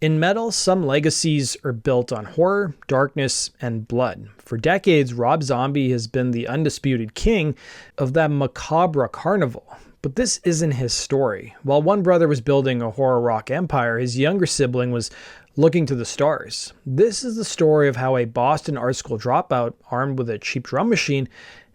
In metal, some legacies are built on horror, darkness, and blood. For decades, Rob Zombie has been the undisputed king of that macabre carnival. But this isn't his story. While one brother was building a horror rock empire, his younger sibling was looking to the stars. This is the story of how a Boston art school dropout, armed with a cheap drum machine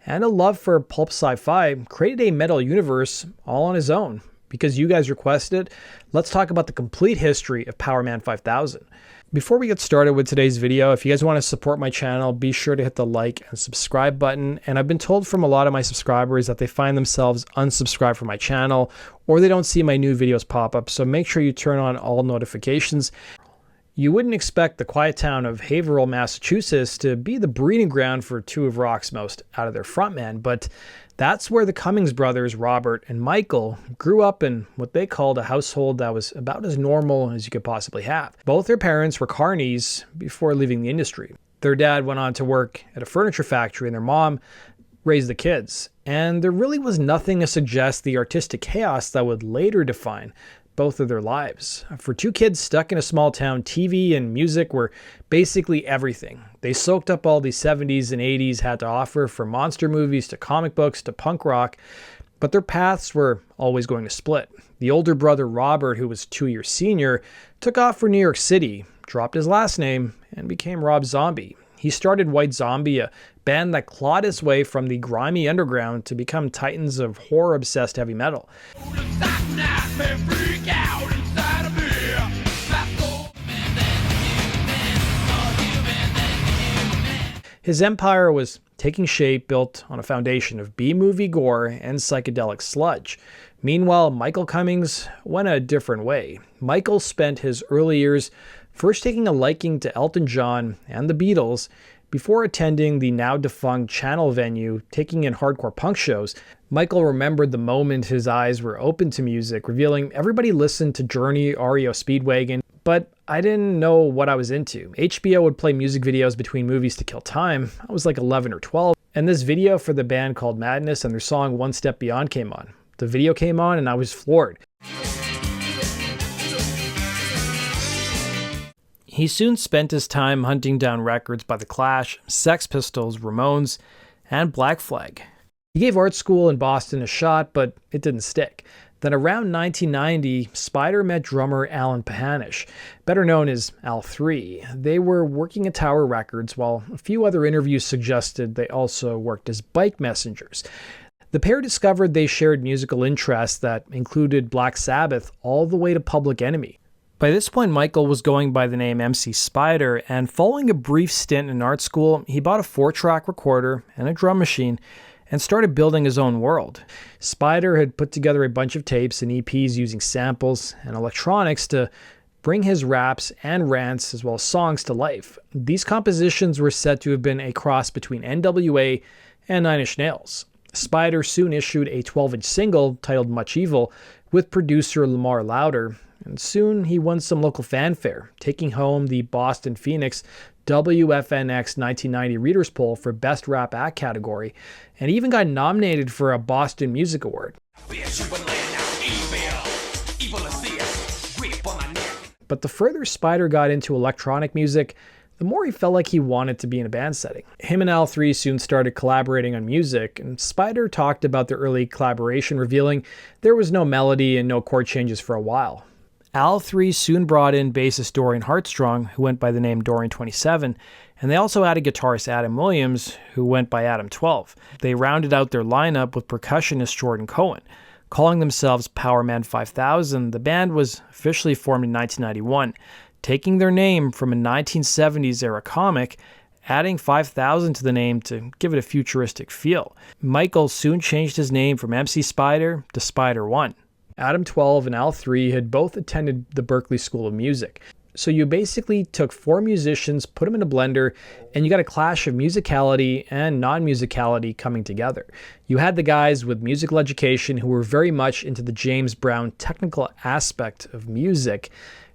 and a love for pulp sci-fi, created a metal universe all on his own. Because you guys requested it, let's talk about the complete history of Powerman 5000. Before we get started with today's video, if you guys want to support my channel, be sure to hit the like and subscribe button. And I've been told from a lot of my subscribers that they find themselves unsubscribed from my channel or they don't see my new videos pop up, so make sure you turn on all notifications. You wouldn't expect the quiet town of Haverhill, Massachusetts to be the breeding ground for two of rock's most out of their frontmen, but that's where the Cummings brothers, Robert and Michael, grew up in what they called a household that was about as normal as you could possibly have. Both their parents were carnies before leaving the industry. Their dad went on to work at a furniture factory and their mom raised the kids. And there really was nothing to suggest the artistic chaos that would later define both of their lives. For two kids stuck in a small town, TV and music were basically everything. They soaked up all the 70s and 80s had to offer, from monster movies to comic books to punk rock, but their paths were always going to split. The older brother, Robert, who was 2 years senior, took off for New York City, dropped his last name, and became Rob Zombie. He started White Zombie, a band that clawed its way from the grimy underground to become titans of horror-obsessed heavy metal. His empire was taking shape, built on a foundation of B-movie gore and psychedelic sludge. Meanwhile, Michael Cummings went a different way. Michael spent his early years first taking a liking to Elton John and the Beatles before attending the now-defunct Channel venue, taking in hardcore punk shows. Michael remembered the moment his eyes were open to music, revealing everybody listened to Journey, REO Speedwagon, but I didn't know what I was into. HBO would play music videos between movies to kill time. I was like 11 or 12, and this video for the band called Madness and their song One Step Beyond came on. The video came on and I was floored. He soon spent his time hunting down records by The Clash, Sex Pistols, Ramones, and Black Flag. He gave art school in Boston a shot, but it didn't stick. Then around 1990, Spider met drummer Alan Pahanish, better known as Al3. They were working at Tower Records, while a few other interviews suggested they also worked as bike messengers. The pair discovered they shared musical interests that included Black Sabbath all the way to Public Enemy. By this point, Michael was going by the name MC Spider, and following a brief stint in art school, he bought a 4-track recorder and a drum machine and started building his own world. Spider had put together a bunch of tapes and EPs using samples and electronics to bring his raps and rants as well as songs to life. These compositions were said to have been a cross between NWA and Nine Inch Nails. Spider soon issued a 12-inch single titled Much Evil with producer Lamar Louder, and soon he won some local fanfare, taking home the Boston Phoenix WFNX 1990 Readers Poll for Best Rap Act category, and even got nominated for a Boston Music Award. But the further Spider got into electronic music, the more he felt like he wanted to be in a band setting. Him and Al3 soon started collaborating on music, and Spider talked about the early collaboration, revealing there was no melody and no chord changes for a while. Al3 soon brought in bassist Dorian Heartsong, who went by the name Dorian27, and they also added guitarist Adam Williams, who went by Adam12. They rounded out their lineup with percussionist Jordan Cohen. Calling themselves Powerman 5000, the band was officially formed in 1991, taking their name from a 1970s-era comic, adding 5000 to the name to give it a futuristic feel. Michael soon changed his name from MC Spider to Spider1. Adam12 and Al3 had both attended the Berklee School of Music. So you basically took 4 musicians, put them in a blender, and you got a clash of musicality and non-musicality coming together. You had the guys with musical education who were very much into the James Brown technical aspect of music.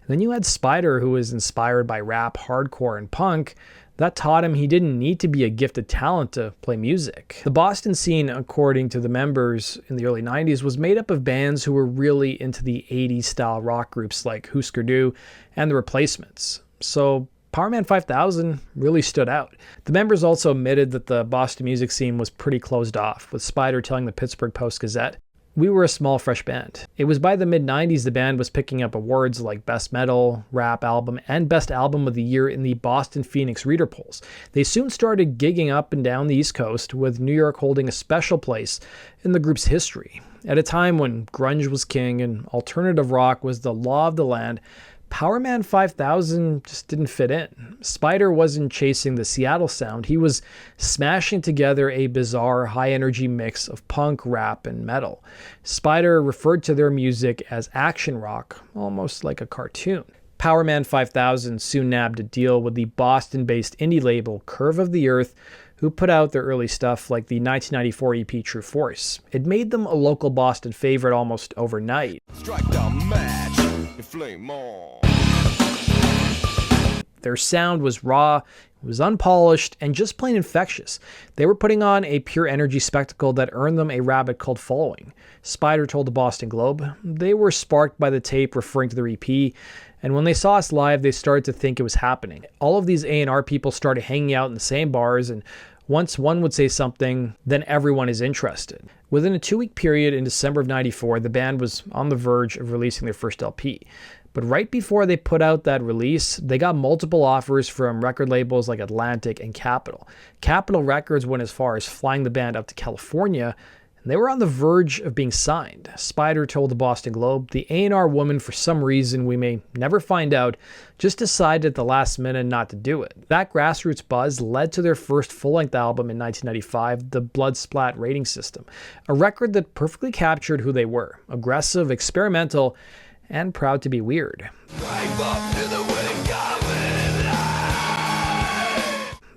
Then you had Spider, who was inspired by rap, hardcore, and punk. That taught him he didn't need to be a gifted talent to play music. The Boston scene, according to the members in the early 90s, was made up of bands who were really into the 80s style rock groups like Husker Du and The Replacements. So Powerman 5000 really stood out. The members also admitted that the Boston music scene was pretty closed off, with Spider telling the Pittsburgh Post-Gazette, "We were a small, fresh band." It was by the mid-90s the band was picking up awards like Best Metal, Rap Album, and Best Album of the Year in the Boston Phoenix Reader Polls. They soon started gigging up and down the East Coast, with New York holding a special place in the group's history. At a time when grunge was king and alternative rock was the law of the land, Powerman 5000 just didn't fit in. Spider wasn't chasing the Seattle sound. He was smashing together a bizarre, high-energy mix of punk, rap, and metal. Spider referred to their music as action rock, almost like a cartoon. Powerman 5000 soon nabbed a deal with the Boston-based indie label Curve of the Earth, who put out their early stuff like the 1994 EP True Force. It made them a local Boston favorite almost overnight. Strike the match and flame on. Their sound was raw, it was unpolished, and just plain infectious. They were putting on a pure energy spectacle that earned them a rabid cult following. Spider told the Boston Globe, "They were sparked by the tape referring to their EP, and when they saw us live, they started to think it was happening. All of these A&R people started hanging out in the same bars, and once one would say something, then everyone is interested." Within a 2-week period in December of '94, the band was on the verge of releasing their first LP. But right before they put out that release, they got multiple offers from record labels like Atlantic and Capitol. Capitol Records went as far as flying the band up to California, and they were on the verge of being signed. Spider told the Boston Globe, "The A&R woman, for some reason we may never find out, just decided at the last minute not to do it." That grassroots buzz led to their first full-length album in 1995, The Blood Splat Rating System, a record that perfectly captured who they were: aggressive, experimental, and proud to be weird.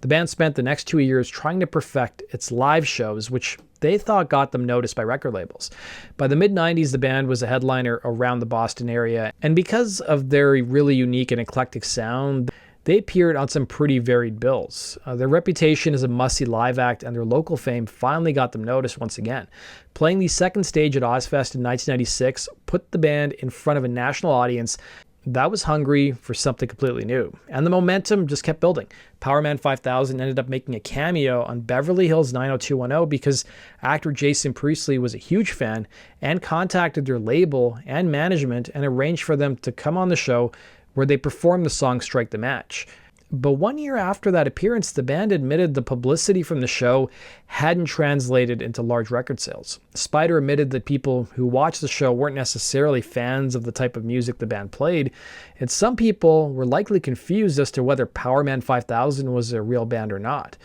The band spent the next 2 years trying to perfect its live shows, which they thought got them noticed by record labels. By the mid-90s, the band was a headliner around the Boston area, and because of their really unique and eclectic sound, they appeared on some pretty varied bills. Their reputation as a must-see live act and their local fame finally got them noticed once again. Playing the second stage at Ozfest in 1996 put the band in front of a national audience that was hungry for something completely new. And the momentum just kept building. Powerman 5000 ended up making a cameo on Beverly Hills 90210 because actor Jason Priestley was a huge fan and contacted their label and management and arranged for them to come on the show where they performed the song Strike the Match. But 1 year after that appearance, the band admitted the publicity from the show hadn't translated into large record sales. Spider admitted that people who watched the show weren't necessarily fans of the type of music the band played, and some people were likely confused as to whether Powerman 5000 was a real band or not.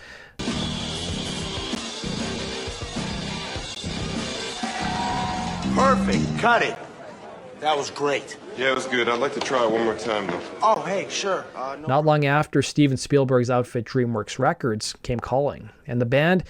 Perfect, cut it. That was great. Yeah, it was good. I'd like to try it one more time, though. Oh, hey, sure. Not long after, Steven Spielberg's outfit DreamWorks Records came calling, and the band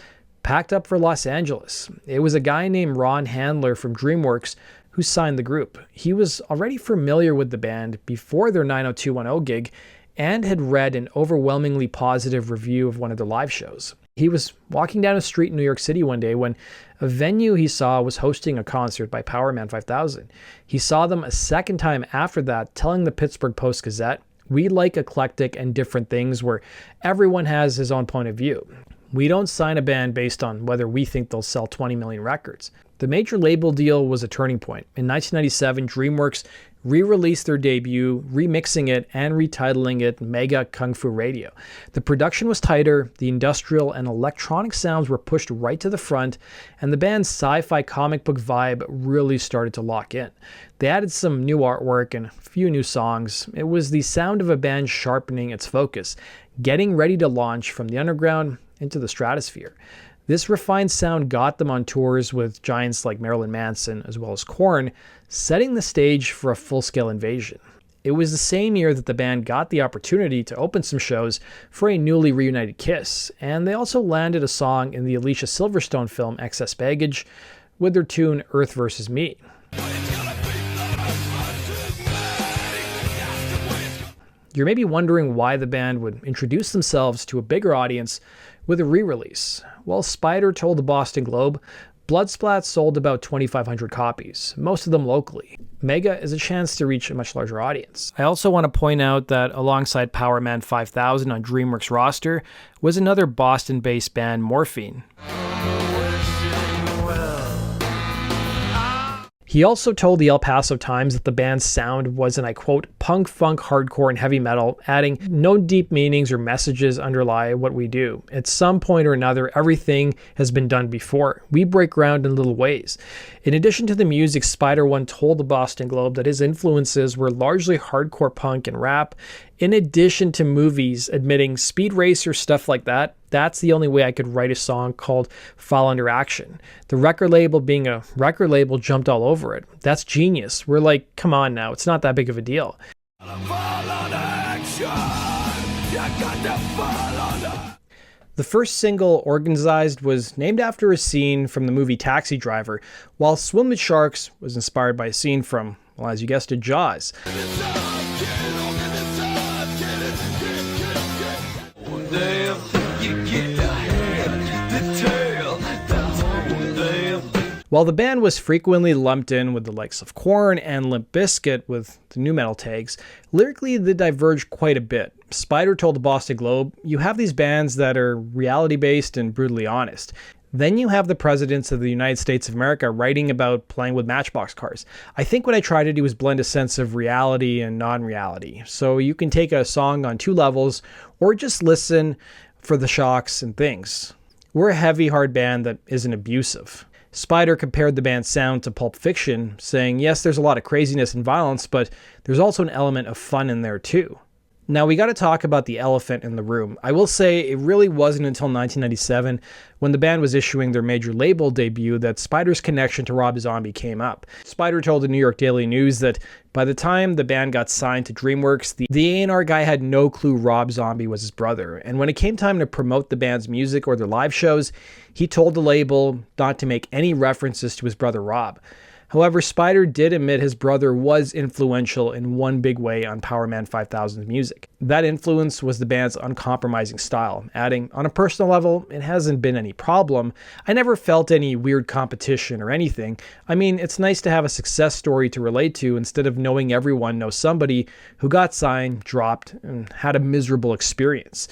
packed up for Los Angeles. It was a guy named Ron Handler from DreamWorks who signed the group. He was already familiar with the band before their 90210 gig and had read an overwhelmingly positive review of one of their live shows. He was walking down a street in New York City one day when a venue he saw was hosting a concert by Powerman 5000. He saw them a second time after that, telling the Pittsburgh Post-Gazette, "We like eclectic and different things where everyone has his own point of view. We don't sign a band based on whether we think they'll sell 20 million records." The major label deal was a turning point. In 1997, DreamWorks re-released their debut, remixing it and retitling it Mega Kung Fu Radio. The production was tighter, the industrial and electronic sounds were pushed right to the front, and the band's sci-fi comic book vibe really started to lock in. They added some new artwork and a few new songs. It was the sound of a band sharpening its focus, getting ready to launch from the underground into the stratosphere. This refined sound got them on tours with giants like Marilyn Manson as well as Korn, setting the stage for a full-scale invasion. It was the same year that the band got the opportunity to open some shows for a newly reunited Kiss, and they also landed a song in the Alicia Silverstone film Excess Baggage with their tune Earth vs. Me. You're maybe wondering why the band would introduce themselves to a bigger audience with a re-release. Well, Spider told the Boston Globe, Bloodsplat sold about 2,500 copies, most of them locally. Mega is a chance to reach a much larger audience. I also want to point out that alongside Powerman 5000 on DreamWorks' roster was another Boston-based band, Morphine. He also told the El Paso Times that the band's sound was, and I quote, punk, funk, hardcore, and heavy metal, adding, no deep meanings or messages underlie what we do. At some point or another, everything has been done before. We break ground in little ways. In addition to the music, Spider One told the Boston Globe that his influences were largely hardcore punk and rap, in addition to movies, admitting Speed Racer, stuff like that. That's the only way I could write a song called Fall Under Action. The record label being a record label jumped all over it. That's genius. We're like, come on now, it's not that big of a deal. The first single, Organized, was named after a scene from the movie Taxi Driver, while Swim with Sharks was inspired by a scene from, well, as you guessed it, Jaws. While the band was frequently lumped in with the likes of Korn and Limp Bizkit with the nu metal tags, lyrically they diverged quite a bit. Spider told the Boston Globe, you have these bands that are reality-based and brutally honest. Then you have the presidents of the United States of America writing about playing with Matchbox cars. I think what I try to do is blend a sense of reality and non-reality. So you can take a song on two levels or just listen for the shocks and things. We're a heavy, hard band that isn't abusive. Spider compared the band's sound to Pulp Fiction, saying, yes, there's a lot of craziness and violence, but there's also an element of fun in there too. Now, we got to talk about the elephant in the room. I will say it really wasn't until 1997, when the band was issuing their major label debut, that Spider's connection to Rob Zombie came up. Spider told the New York Daily News that by the time the band got signed to DreamWorks, the A&R guy had no clue Rob Zombie was his brother. And when it came time to promote the band's music or their live shows, he told the label not to make any references to his brother Rob. However, Spider did admit his brother was influential in one big way on Powerman 5000's music. That influence was the band's uncompromising style, adding, on a personal level, it hasn't been any problem. I never felt any weird competition or anything. I mean, it's nice to have a success story to relate to instead of knowing everyone knows somebody who got signed, dropped, and had a miserable experience.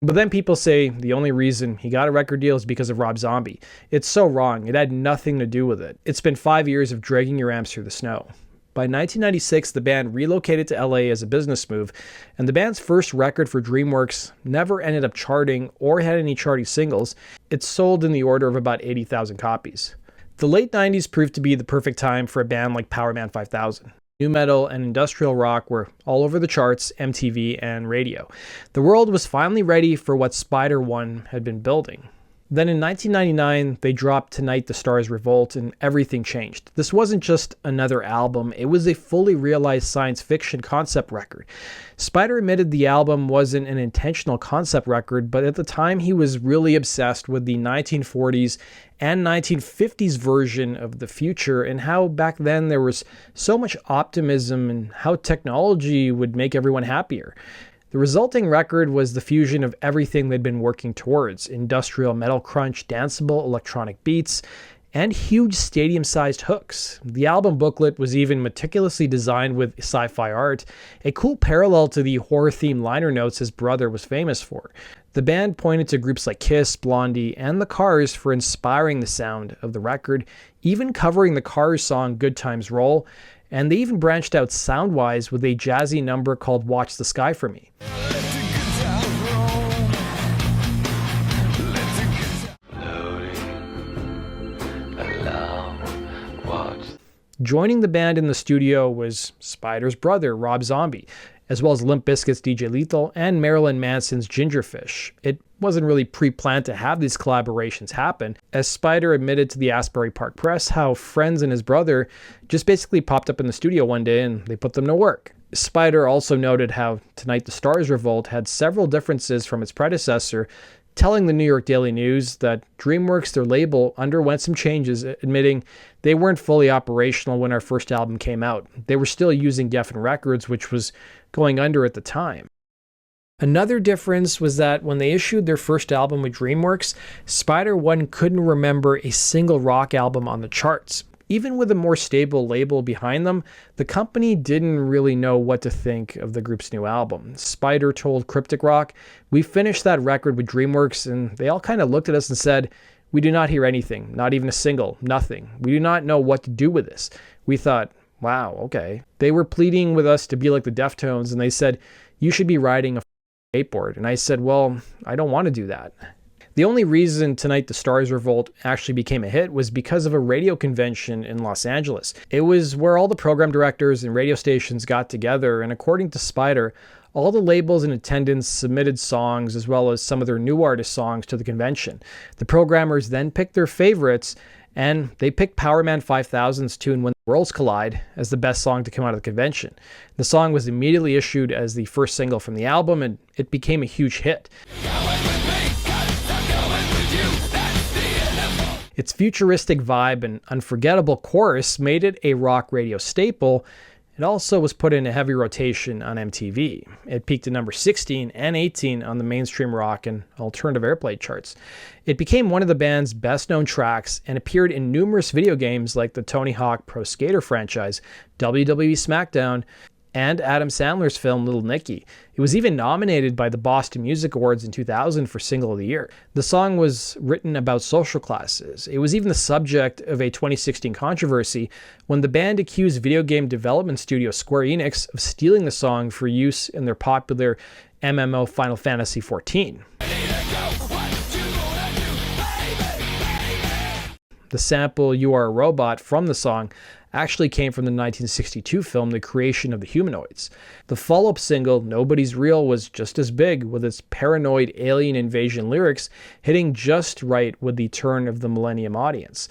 But then people say the only reason he got a record deal is because of Rob Zombie. It's so wrong. It had nothing to do with it. It's been 5 years of dragging your amps through the snow. By 1996, the band relocated to LA as a business move, and the band's first record for DreamWorks never ended up charting or had any charting singles. It sold in the order of about 80,000 copies. The late 90s proved to be the perfect time for a band like Powerman 5000. Nu metal and industrial rock were all over the charts, MTV, and radio. The world was finally ready for what Spider One had been building. Then in 1999, they dropped Tonight the Stars Revolt, and everything changed. This wasn't just another album, it was a fully realized science fiction concept record. Spider admitted the album wasn't an intentional concept record, but at the time he was really obsessed with the 1940s and 1950s version of the future, and how back then there was so much optimism and how technology would make everyone happier. The resulting record was the fusion of everything they'd been working towards: industrial metal crunch, danceable electronic beats, and huge stadium-sized hooks. The album booklet was even meticulously designed with sci-fi art, a cool parallel to the horror-themed liner notes his brother was famous for. The band pointed to groups like Kiss, Blondie, and The Cars for inspiring the sound of the record, even covering the Cars song Good Times Roll, and they even branched out sound-wise with a jazzy number called Watch the Sky for Me. Joining the band in the studio was Spider's brother, Rob Zombie, as well as Limp Bizkit's DJ Lethal and Marilyn Manson's Gingerfish. It wasn't really pre-planned to have these collaborations happen, as Spider admitted to the Asbury Park Press how friends and his brother just basically popped up in the studio one day and they put them to work. Spider also noted how Tonight the Stars Revolt had several differences from its predecessor, telling the New York Daily News that DreamWorks, their label, underwent some changes, admitting they weren't fully operational when our first album came out. They were still using Geffen Records, which was going under at the time. Another difference was that when they issued their first album with DreamWorks, Spider One couldn't remember a single rock album on the charts. Even with a more stable label behind them, the company didn't really know what to think of the group's new album. Spider told Cryptic Rock, "We finished that record with DreamWorks and they all kind of looked at us and said, 'We do not hear anything, not even a single, nothing. We do not know what to do with this.' We thought, wow, okay." They were pleading with us to be like the Deftones and they said, "You should be riding a skateboard." And I said, well, I don't want to do that. The only reason Tonight the Stars Revolt actually became a hit was because of a radio convention in Los Angeles. It was where all the program directors and radio stations got together, and according to Spider, all the labels in attendance submitted songs as well as some of their new artist songs to the convention. The programmers then picked their favorites, and they picked Powerman 5000's tune When the Worlds Collide as the best song to come out of the convention. The song was immediately issued as the first single from the album, and it became a huge hit. Its futuristic vibe and unforgettable chorus made it a rock radio staple. It also was put in a heavy rotation on MTV. It peaked at number 16 and 18 on the mainstream rock and alternative airplay charts. It became one of the band's best-known tracks and appeared in numerous video games like the Tony Hawk Pro Skater franchise, WWE SmackDown, and Adam Sandler's film Little Nicky. It was even nominated by the Boston Music Awards in 2000 for Single of the Year. The song was written about social classes. It was even the subject of a 2016 controversy when the band accused video game development studio Square Enix of stealing the song for use in their popular MMO Final Fantasy XIV. The sample "You Are a Robot" from the song actually came from the 1962 film The Creation of the Humanoids. The follow-up single, Nobody's Real, was just as big, with its paranoid alien invasion lyrics hitting just right with the turn of the millennium audience.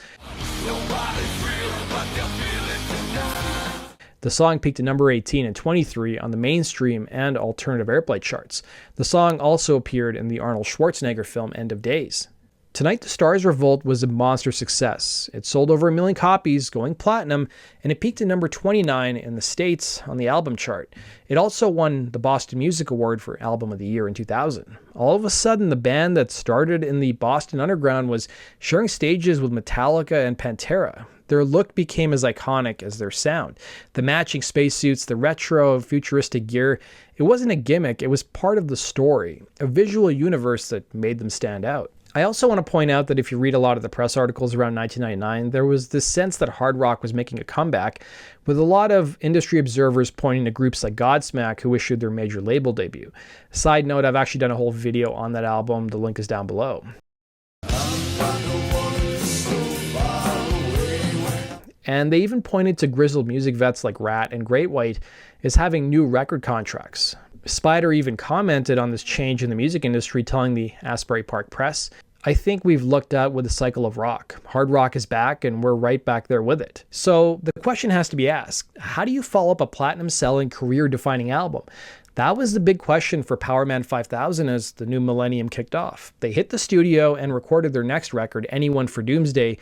The song peaked at number 18 and 23 on the mainstream and alternative airplay charts. The song also appeared in the Arnold Schwarzenegger film End of Days. Tonight the Stars Revolt was a monster success. It sold over 1 million copies, going platinum, and it peaked at number 29 in the States on the album chart. It also won the Boston Music Award for Album of the Year in 2000. All of a sudden, the band that started in the Boston underground was sharing stages with Metallica and Pantera. Their look became as iconic as their sound. The matching spacesuits, the retro futuristic gear, it wasn't a gimmick, it was part of the story, a visual universe that made them stand out. I also want to point out that if you read a lot of the press articles around 1999, there was this sense that hard rock was making a comeback, with a lot of industry observers pointing to groups like Godsmack, who issued their major label debut. Side note, I've actually done a whole video on that album. The link is down below. And they even pointed to grizzled music vets like Rat and Great White as having new record contracts. Spider even commented on this change in the music industry, telling the Asbury Park Press, "I think we've looked out with the cycle of rock. Hard rock is back and we're right back there with it." So the question has to be asked, how do you follow up a platinum-selling, career-defining album? That was the big question for Powerman 5000 as the new millennium kicked off. They hit the studio and recorded their next record, Anyone for Doomsday,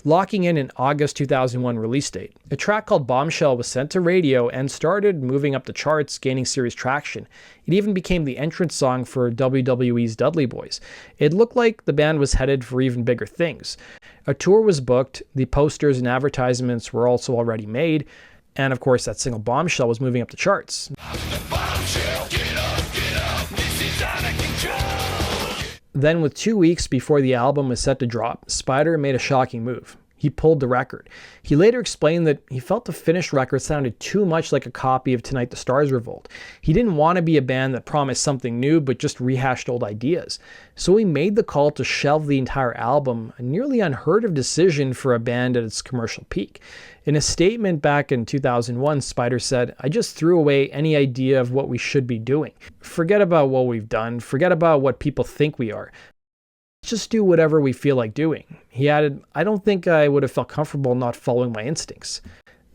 locking in an August 2001 release date. A track called Bombshell was sent to radio and started moving up the charts, gaining serious traction. It even became the entrance song for WWE's Dudley Boys. It looked like the band was headed for even bigger things. A tour was booked, the posters and advertisements were also already made, and of course that single Bombshell was moving up the charts. Then, with 2 weeks before the album was set to drop, Spider made a shocking move. He pulled the record. He later explained that he felt the finished record sounded too much like a copy of Tonight the Stars Revolt. He didn't want to be a band that promised something new but just rehashed old ideas. So he made the call to shelve the entire album, a nearly unheard of decision for a band at its commercial peak. In a statement back in 2001, Spider said, "I just threw away any idea of what we should be doing. Forget about what we've done. Forget about what people think we are. Just do whatever we feel like doing." He added, "I don't think I would have felt comfortable not following my instincts."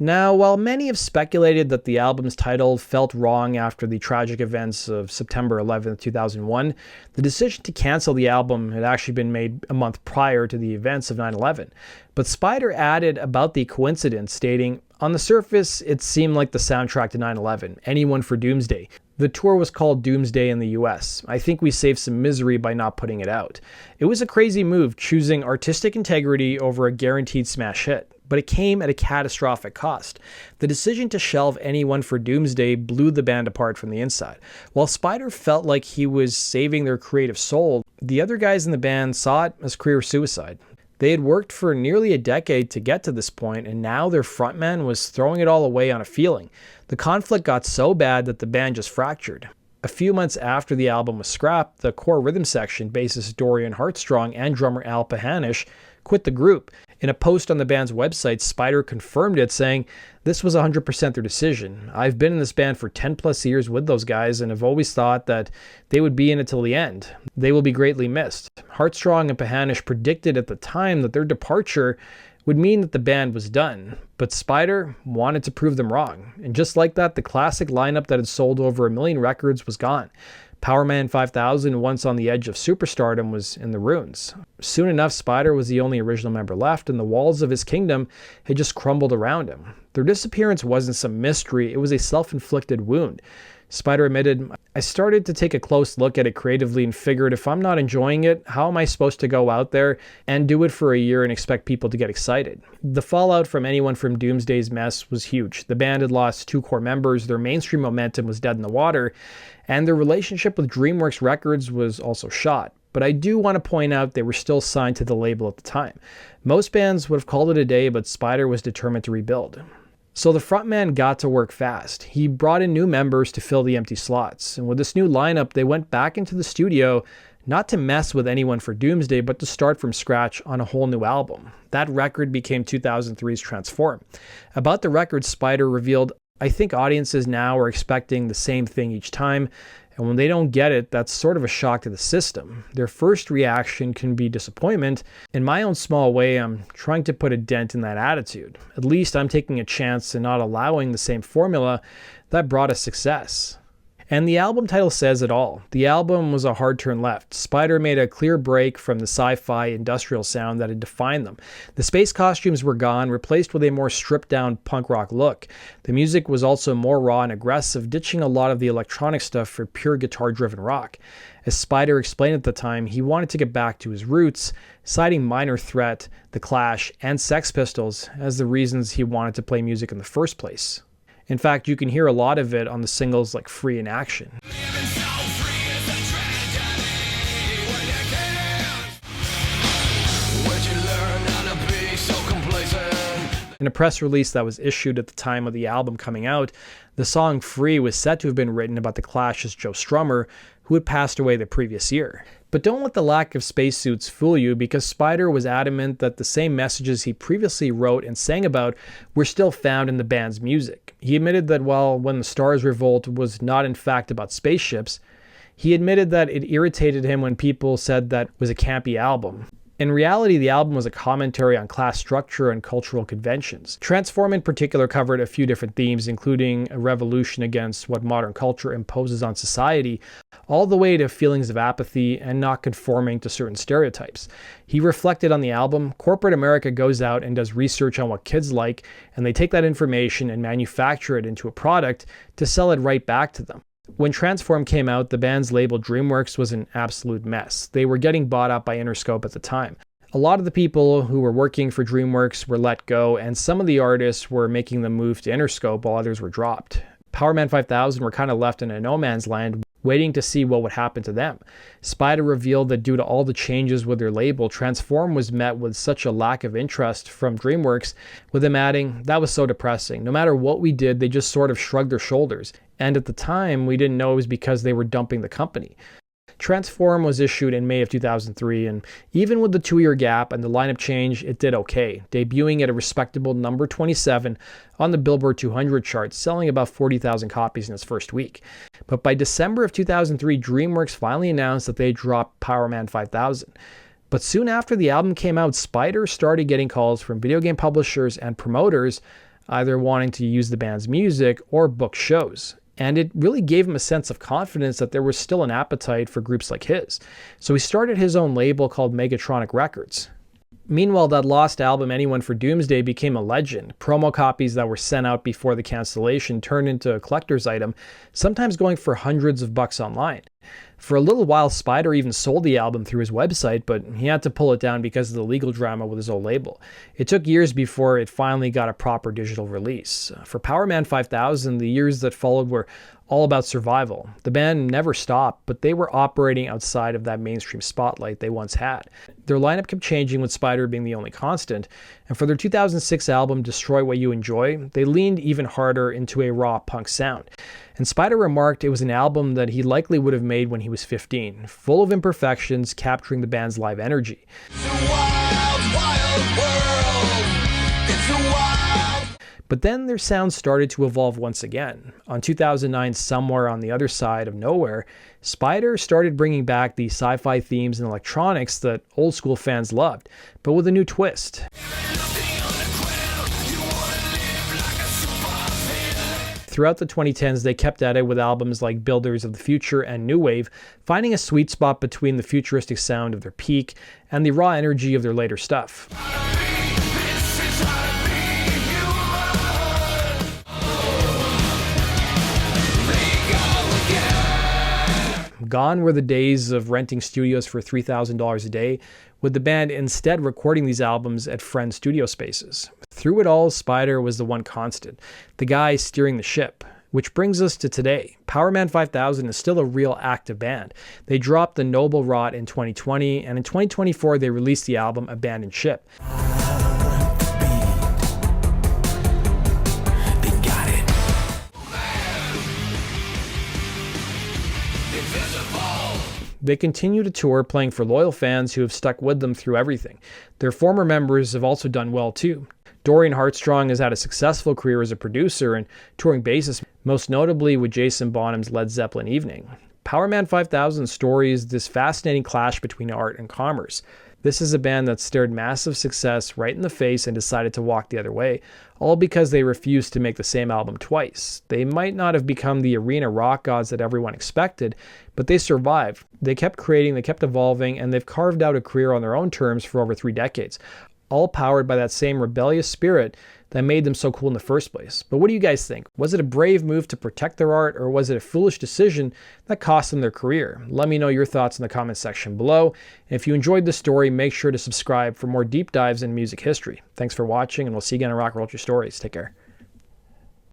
Now, while many have speculated that the album's title felt wrong after the tragic events of September 11th, 2001, the decision to cancel the album had actually been made a month prior to the events of 9/11. But Spider added about the coincidence, stating, On the surface, it seemed like the soundtrack to 9/11, Anyone for Doomsday. The tour was called Doomsday in the US. I think we saved some misery by not putting it out. It was a crazy move, choosing artistic integrity over a guaranteed smash hit, but it came at a catastrophic cost. The decision to shelve Anyone for Doomsday blew the band apart from the inside. While Spider felt like he was saving their creative soul, the other guys in the band saw it as career suicide. They had worked for nearly a decade to get to this point, and now their frontman was throwing it all away on a feeling. The conflict got so bad that the band just fractured. A few months after the album was scrapped, the core rhythm section, bassist Dorian Heartsong and drummer Pahanish, quit the group. In a post on the band's website, Spider confirmed it, saying, "This was 100% their decision. I've been in this band for 10 plus years with those guys and have always thought that they would be in it till the end. They will be greatly missed." Heartsong and Pahanish predicted at the time that their departure would mean that the band was done, but Spider wanted to prove them wrong. And just like that, the classic lineup that had sold over 1 million records was gone. Powerman 5000, once on the edge of superstardom, was in the ruins. Soon enough, Spider was the only original member left, and the walls of his kingdom had just crumbled around him. Their disappearance wasn't some mystery, it was a self-inflicted wound. Spider admitted, "I started to take a close look at it creatively and figured if I'm not enjoying it, how am I supposed to go out there and do it for a year and expect people to get excited?" The fallout from Anyone from Doomsday's mess was huge. The band had lost 2 core members, their mainstream momentum was dead in the water, and their relationship with DreamWorks Records was also shot. But I do want to point out they were still signed to the label at the time. Most bands would have called it a day, but Spider was determined to rebuild. So the frontman got to work fast. He brought in new members to fill the empty slots. And with this new lineup, they went back into the studio, not to mess with Anyone for Doomsday, but to start from scratch on a whole new album. That record became 2003's Transform. About the record, Spider revealed, "I think audiences now are expecting the same thing each time. And when they don't get it, that's sort of a shock to the system. Their first reaction can be disappointment. In my own small way, I'm trying to put a dent in that attitude. At least I'm taking a chance and not allowing the same formula that brought us success." And the album title says it all. The album was a hard turn left. Spider made a clear break from the sci-fi industrial sound that had defined them. The space costumes were gone, replaced with a more stripped-down punk rock look. The music was also more raw and aggressive, ditching a lot of the electronic stuff for pure guitar-driven rock. As Spider explained at the time, he wanted to get back to his roots, citing Minor Threat, The Clash, and Sex Pistols as the reasons he wanted to play music in the first place. In fact, you can hear a lot of it on the singles like Free in Action. In a press release that was issued at the time of the album coming out, the song Free was said to have been written about the Clash's Joe Strummer, who had passed away the previous year. But don't let the lack of spacesuits fool you, because Spider was adamant that the same messages he previously wrote and sang about were still found in the band's music. He admitted that while When the Stars Revolt was not in fact about spaceships, he admitted that it irritated him when people said that was a campy album. In reality, the album was a commentary on class structure and cultural conventions. Transform in particular covered a few different themes, including a revolution against what modern culture imposes on society, all the way to feelings of apathy and not conforming to certain stereotypes. He reflected on the album, corporate America goes out and does research on what kids like, and they take that information and manufacture it into a product to sell it right back to them. When Transform came out, the band's label DreamWorks was an absolute mess. They were getting bought up by Interscope at the time. A lot of the people who were working for DreamWorks were let go, and some of the artists were making the move to Interscope while others were dropped. Powerman 5000 were kind of left in a no man's land, waiting to see what would happen to them. Spider revealed that due to all the changes with their label, Transform was met with such a lack of interest from DreamWorks, with them adding, "That was so depressing. No matter what we did, they just sort of shrugged their shoulders. And at the time, we didn't know it was because they were dumping the company." Transform was issued in May of 2003, and even with the 2-year gap and the lineup change, it did okay, debuting at a respectable number 27 on the Billboard 200 chart, selling about 40,000 copies in its first week. But by December of 2003, DreamWorks finally announced that they dropped Powerman 5000. But soon after the album came out, Spider started getting calls from video game publishers and promoters, either wanting to use the band's music or book shows. And it really gave him a sense of confidence that there was still an appetite for groups like his. So he started his own label called Megatronic Records. Meanwhile, that lost album, Anyone for Doomsday, became a legend. Promo copies that were sent out before the cancellation turned into a collector's item, sometimes going for hundreds of bucks online. For a little while, Spider even sold the album through his website, but he had to pull it down because of the legal drama with his old label. It took years before it finally got a proper digital release. For Powerman 5000, the years that followed were all about survival. The band never stopped, but they were operating outside of that mainstream spotlight they once had. Their lineup kept changing, with Spider being the only constant, and for their 2006 album, Destroy What You Enjoy, they leaned even harder into a raw punk sound. And Spider remarked it was an album that he likely would have made when he was 15, full of imperfections, capturing the band's live energy. It's a wild, wild world. It's a wild. But then their sound started to evolve once again. On 2009, Somewhere on the Other Side of Nowhere, Spider started bringing back the sci-fi themes and electronics that old school fans loved, but with a new twist. Throughout the 2010s, they kept at it with albums like Builders of the Future and New Wave, finding a sweet spot between the futuristic sound of their peak and the raw energy of their later stuff. Gone were the days of renting studios for $3,000 a day, with the band instead recording these albums at friends' studio spaces. Through it all, Spider was the one constant, the guy steering the ship. Which brings us to today. Powerman 5000 is still a real active band. They dropped The Noble Rot in 2020, and in 2024 they released the album Abandoned Ship. They continue to tour, playing for loyal fans who have stuck with them through everything. Their former members have also done well too. Dorian Heartsong has had a successful career as a producer and touring bassist, most notably with Jason Bonham's Led Zeppelin Evening. Powerman 5000's story is this fascinating clash between art and commerce. This is a band that stared massive success right in the face and decided to walk the other way, all because they refused to make the same album twice. They might not have become the arena rock gods that everyone expected, but they survived. They kept creating, they kept evolving, and they've carved out a career on their own terms for over 3 decades, all powered by that same rebellious spirit that made them so cool in the first place. But what do you guys think? Was it a brave move to protect their art, or was it a foolish decision that cost them their career? Let me know your thoughts in the comment section below. And if you enjoyed this story, make sure to subscribe for more deep dives in music history. Thanks for watching, and we'll see you again on Rock and Roll Your Stories. Take care.